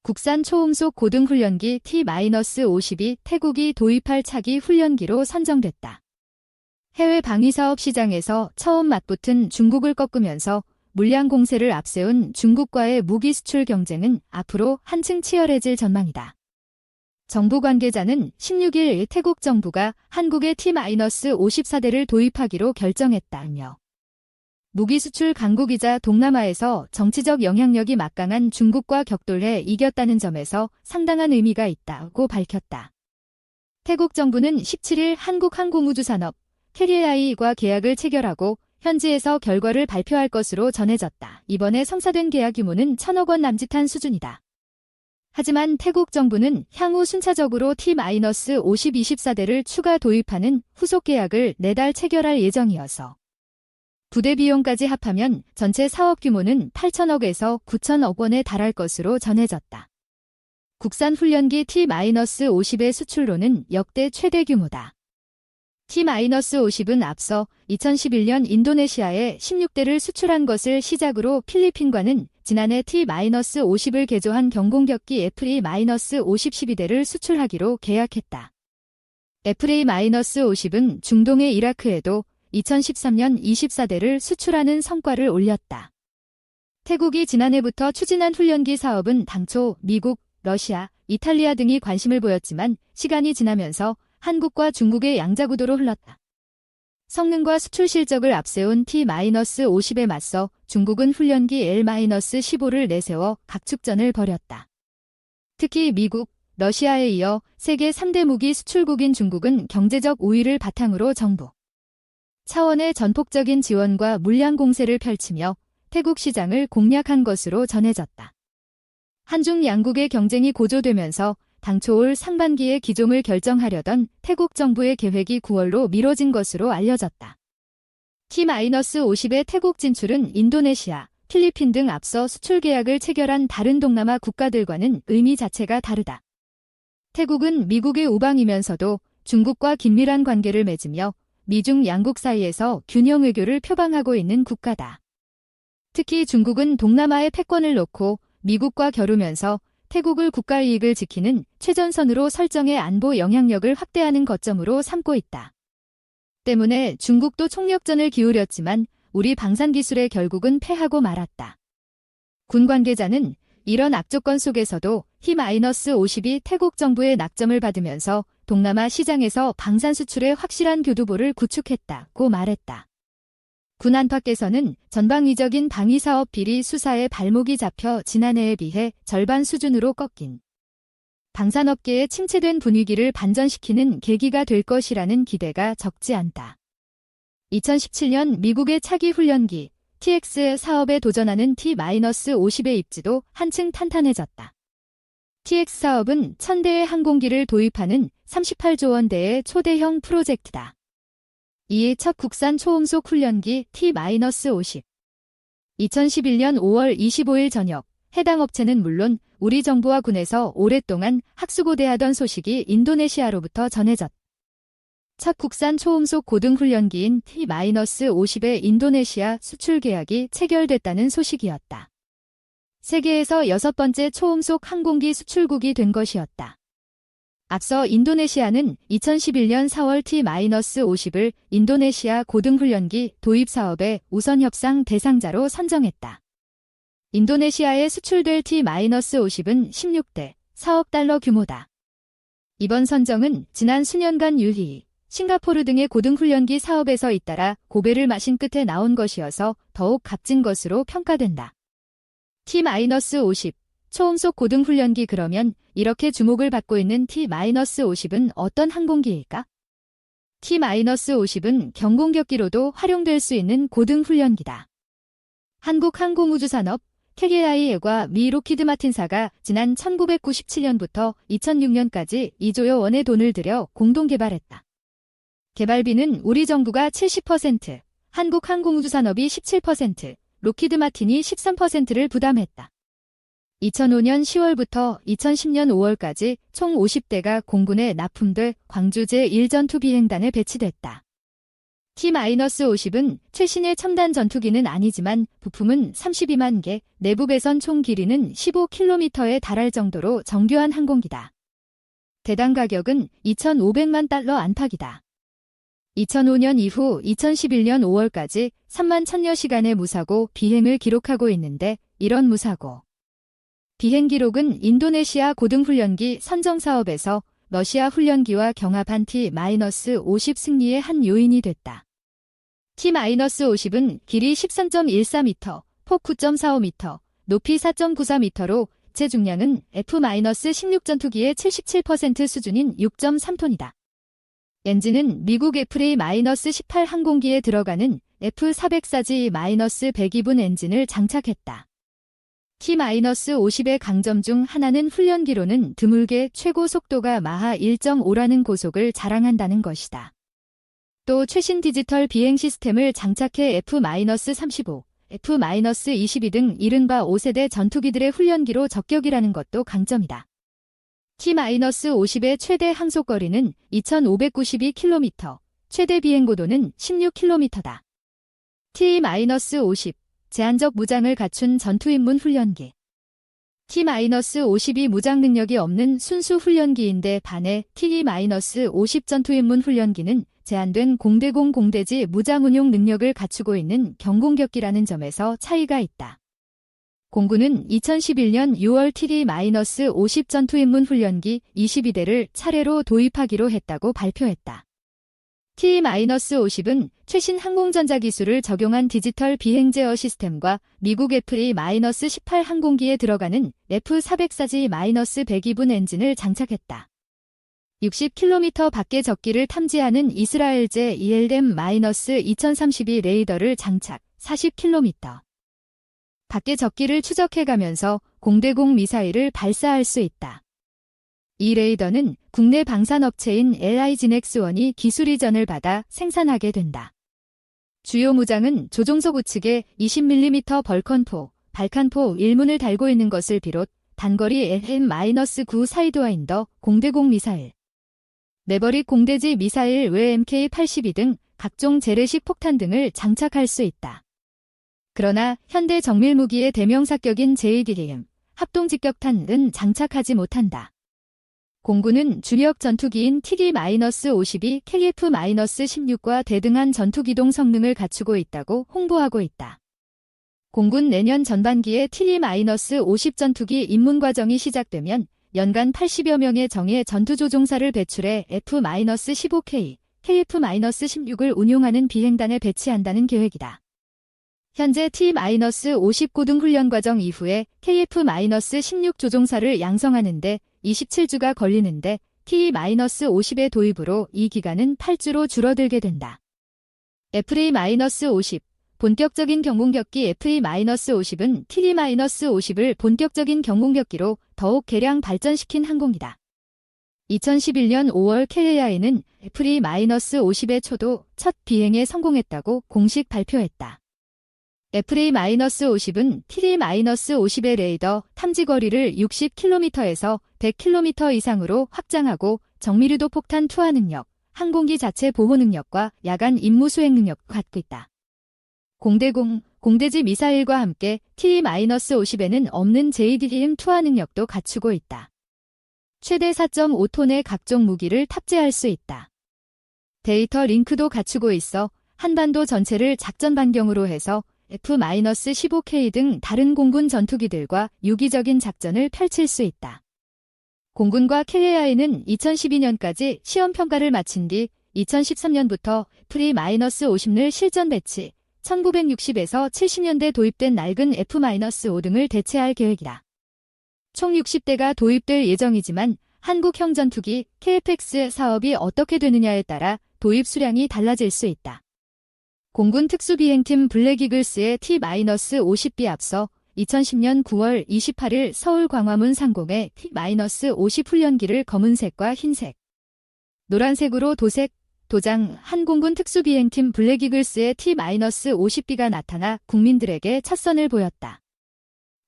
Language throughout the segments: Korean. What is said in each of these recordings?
국산 초음속 고등훈련기 T-50이 태국이 도입할 차기 훈련기로 선정됐다. 해외 방위사업 시장에서 처음 맞붙은 중국을 꺾으면서 물량 공세를 앞세운 중국과의 무기 수출 경쟁은 앞으로 한층 치열해질 전망이다. 정부 관계자는 16일 태국 정부가 한국에 T-54대를 도입하기로 결정했다며 무기 수출 강국이자 동남아에서 정치적 영향력이 막강한 중국과 격돌해 이겼다는 점에서 상당한 의미가 있다고 밝혔다. 태국 정부는 17일 한국항공우주산업 KDAI과 계약을 체결하고 현지에서 결과를 발표할 것으로 전해졌다. 이번에 성사된 계약 규모는 1,000억 원 남짓한 수준이다. 하지만 태국 정부는 향후 순차적으로 T-50 24대를 추가 도입하는 후속 계약을 내달 체결할 예정이어서 부대 비용까지 합하면 전체 사업 규모는 8천억에서 9천억 원에 달할 것으로 전해졌다. 국산 훈련기 T-50의 수출로는 역대 최대 규모다. T-50은 앞서 2011년 인도네시아에 16대를 수출한 것을 시작으로 필리핀과는 지난해 T-50을 개조한 경공격기 FA-50 12대를 수출하기로 계약했다. FA-50은 중동의 이라크에도 2013년 24대를 수출하는 성과를 올렸다. 태국이 지난해부터 추진한 훈련기 사업은 당초 미국, 러시아, 이탈리아 등이 관심을 보였지만 시간이 지나면서 한국과 중국의 양자구도로 흘렀다. 성능과 수출 실적을 앞세운 T-50에 맞서 중국은 훈련기 L-15를 내세워 각축전을 벌였다. 특히 미국, 러시아에 이어 세계 3대 무기 수출국인 중국은 경제적 우위를 바탕으로 정부 차원의 전폭적인 지원과 물량 공세를 펼치며 태국 시장을 공략한 것으로 전해졌다. 한중 양국의 경쟁이 고조되면서 당초 올 상반기에 기종을 결정하려던 태국 정부의 계획이 9월로 미뤄진 것으로 알려졌다. T-50의 태국 진출은 인도네시아, 필리핀 등 앞서 수출 계약을 체결한 다른 동남아 국가들과는 의미 자체가 다르다. 태국은 미국의 우방이면서도 중국과 긴밀한 관계를 맺으며 미중 양국 사이에서 균형 외교를 표방하고 있는 국가다. 특히 중국은 동남아의 패권을 놓고 미국과 겨루면서 태국을 국가 이익을 지키는 최전선으로 설정해 안보 영향력을 확대하는 거점으로 삼고 있다. 때문에 중국도 총력전을 기울였지만 우리 방산기술에 결국은 패하고 말았다. 군 관계자는 이런 악조건 속에서도 T-50이 태국 정부의 낙점을 받으면서 동남아 시장에서 방산 수출의 확실한 교두보를 구축했다고 말했다. 군 안팎에서는 전방위적인 방위사업 비리 수사에 발목이 잡혀 지난해에 비해 절반 수준으로 꺾인 방산업계의 침체된 분위기를 반전시키는 계기가 될 것이라는 기대가 적지 않다. 2017년 미국의 차기 훈련기 TX 사업에 도전하는 T-50의 입지도 한층 탄탄해졌다. TX 사업은 1,000대의 항공기를 도입하는 38조 원대의 초대형 프로젝트다. 이에 첫 국산 초음속 훈련기 T-50. 2011년 5월 25일 저녁 해당 업체는 물론 우리 정부와 군에서 오랫동안 학수고대하던 소식이 인도네시아로부터 전해졌다. 첫 국산 초음속 고등훈련기인 T-50의 인도네시아 수출 계약이 체결됐다는 소식이었다. 세계에서 6번째 초음속 항공기 수출국이 된 것이었다. 앞서 인도네시아는 2011년 4월 T-50을 인도네시아 고등훈련기 도입 사업의 우선 협상 대상자로 선정했다. 인도네시아에 수출될 T-50은 16대 4억 달러 규모다. 이번 선정은 지난 수년간 유희, 싱가포르 등의 고등훈련기 사업에서 잇따라 고배를 마신 끝에 나온 것이어서 더욱 값진 것으로 평가된다. T-50, 초음속 고등훈련기 그러면 이렇게 주목을 받고 있는 T-50은 어떤 항공기일까? T-50은 경공격기로도 활용될 수 있는 고등훈련기다. 한국항공우주산업, KDAI과 미 로키드 마틴사가 지난 1997년부터 2006년까지 2조여 원의 돈을 들여 공동 개발했다. 개발비는 우리 정부가 70%, 한국항공우주산업이 17%, 로키드 마틴이 13%를 부담했다. 2005년 10월부터 2010년 5월까지 총 50대가 공군에 납품돼 광주 제1전투비행단에 배치됐다. T-50은 최신의 첨단 전투기는 아니지만 부품은 32만 개, 내부 배선 총 길이는 15km에 달할 정도로 정교한 항공기다. 대당 가격은 2,500만 달러 안팎이다. 2005년 이후 2011년 5월까지 3만 1000여 시간의 무사고 비행을 기록하고 있는데 이런 무사고 비행 기록은 인도네시아 고등훈련기 선정 사업에서 러시아 훈련기와 경합한 T-50 승리의 한 요인이 됐다. T-50은 길이 13.14m, 폭 9.45m, 높이 4.94m로 체중량은 F-16 전투기의 77% 수준인 6.3톤이다. 엔진은 미국 F-18 항공기에 들어가는 F-404G-102분 엔진을 장착했다. T-50의 강점 중 하나는 훈련기로는 드물게 최고 속도가 마하 1.5라는 고속을 자랑한다는 것이다. 또 최신 디지털 비행 시스템을 장착해 F-35, F-22 등 이른바 5세대 전투기들의 훈련기로 적격이라는 것도 강점이다. T-50의 최대 항속거리는 2,592km, 최대 비행고도는 16km다. T-50, 제한적 무장을 갖춘 전투입문 훈련기. T-52 무장 능력이 없는 순수 훈련기인데 반해 T-50 전투입문 훈련기는 제한된 공대공 공대지 무장 운용 능력을 갖추고 있는 경공격기라는 점에서 차이가 있다. 공군은 2011년 6월 T-50 전투입문 훈련기 22대를 차례로 도입하기로 했다고 발표했다. T-50은 최신 항공전자 기술을 적용한 디지털 비행 제어 시스템과 미국 F-18 항공기에 들어가는 F-404G-102분 엔진을 장착했다. 60km 밖의 적기를 탐지하는 이스라엘제 ELM-2032 레이더를 장착, 40km 밖의 적기를 추적해가면서 공대공 미사일을 발사할 수 있다. 이 레이더는 국내 방산업체인 LIGNX1이 기술 이전을 받아 생산하게 된다. 주요 무장은 조종석 우측에 20mm 벌컨포, 발칸포 1문을 달고 있는 것을 비롯 단거리 LM-9 사이드와인더 공대공 미사일, 매버릭 공대지 미사일 외 MK-82 등 각종 재래식 폭탄 등을 장착할 수 있다. 그러나 현대 정밀무기의 대명사격인 JDM, 합동직격탄은 장착하지 못한다. 공군은 주력 전투기인 TD-52, KF-16과 대등한 전투기동 성능을 갖추고 있다고 홍보하고 있다. 공군 내년 전반기에 TD-50 전투기 입문 과정이 시작되면 연간 80여 명의 정예 전투조종사를 배출해 F-15K, KF-16을 운용하는 비행단에 배치한다는 계획이다. 현재 T-50 고등훈련 과정 이후에 KF-16 조종사를 양성하는데 27주가 걸리는데 T-50의 도입으로 이 기간은 8주로 줄어들게 된다. F-50, 본격적인 경공격기 F-50은 T-50을 본격적인 경공격기로 더욱 개량 발전시킨 항공기다. 2011년 5월 KAI는 F-50의 초도 첫 비행에 성공했다고 공식 발표했다. F-50은 T-50의 레이더 탐지거리를 60km에서 100km 이상으로 확장하고 정밀유도 폭탄 투하 능력, 항공기 자체 보호 능력과 야간 임무 수행 능력을 갖고 있다. 공대공, 공대지 미사일과 함께 T-50에는 없는 JDM 투하 능력도 갖추고 있다. 최대 4.5톤의 각종 무기를 탑재할 수 있다. 데이터 링크도 갖추고 있어 한반도 전체를 작전 반경으로 해서 F-15K 등 다른 공군 전투기들과 유기적인 작전을 펼칠 수 있다. 공군과 KAI는 2012년까지 시험평가를 마친 뒤 2013년부터 F-50를 실전 배치, 1960에서 70년대 도입된 낡은 F-5 등을 대체할 계획이다. 총 60대가 도입될 예정이지만 한국형 전투기 KF-X 사업이 어떻게 되느냐에 따라 도입 수량이 달라질 수 있다. 공군 특수비행팀 블랙이글스의 T-50B 앞서 2010년 9월 28일 서울 광화문 상공에 T-50 훈련기를 검은색과 흰색, 노란색으로 도색, 도장 한 공군 특수비행팀 블랙이글스의 T-50B가 나타나 국민들에게 첫 선을 보였다.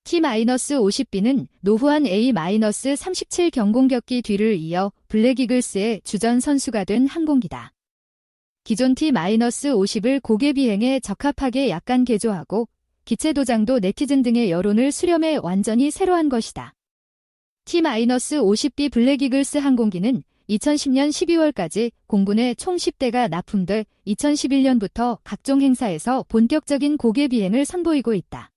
T-50B는 노후한 A-37 경공격기 뒤를 이어 블랙이글스의 주전 선수가 된 항공기다. 기존 T-50을 고개 비행에 적합하게 약간 개조하고 기체 도장도 네티즌 등의 여론을 수렴해 완전히 새로한 것이다. T-50B 블랙이글스 항공기는 2010년 12월까지 공군에 총 10대가 납품돼 2011년부터 각종 행사에서 본격적인 고개 비행을 선보이고 있다.